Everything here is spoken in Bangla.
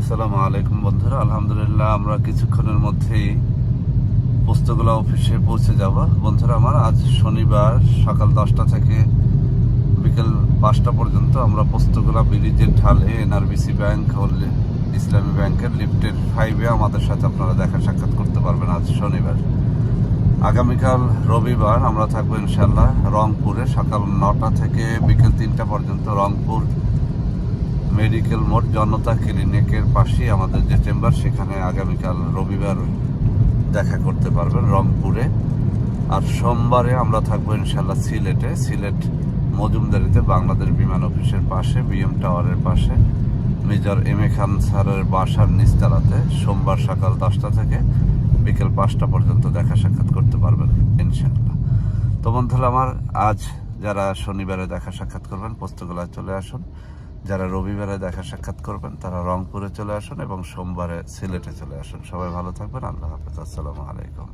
আসসালামু আলাইকুম বন্ধুরা, আলহামদুলিল্লাহ আমরা কিছুক্ষণের মধ্যেই পোস্তগোলা অফিসে পৌঁছে যাব। বন্ধুরা আমার, আজ শনিবার সকাল 10টা থেকে বিকেল 5টা পর্যন্ত আমরা পোস্তগোলা ব্রিজের ঢালে এনআরবিসি ব্যাংক ও ইসলামী ব্যাংকের লিফটের 5-এ আমাদের সাথে আপনারা দেখা সাক্ষাৎ করতে পারবেন। আজ শনিবার, আগামীকাল রবিবার আমরা থাকবো ইনশাল্লাহ রংপুরে সকাল 9টা থেকে বিকেল 3টা পর্যন্ত। রংপুর মেডিকেল মোড় জনতা ক্লিনিকের পাশেই আমাদের যে চেম্বার, সেখানে আগামীকাল রবিবার দেখা করতে পারবেন রংপুরে। আর সোমবারে আমরা থাকবো ইনশাল্লাহ সিলেট মজুমদারিতে বাংলাদেশ বিমান অফিসের পাশে, বিএম টাওয়ারের পাশে, মেজর এম এ খান স্যারের বাসার নিচতলাতে সোমবার সকাল 10টা থেকে বিকেল 5টা পর্যন্ত দেখা সাক্ষাৎ করতে পারবেন ইনশাল্লাহ। তো বন্ধুরা আমার, আজ যারা শনিবারে দেখা সাক্ষাৎ করবেন পোস্তগোলায় চলে আসুন, যারা রবিবারে দেখা সাক্ষাৎ করবেন তারা রংপুরে চলে আসুন এবং সোমবারে সিলেটে চলে আসুন। সবাই ভালো থাকবেন। আল্লাহ হাফেজ। আসসালামু আলাইকুম।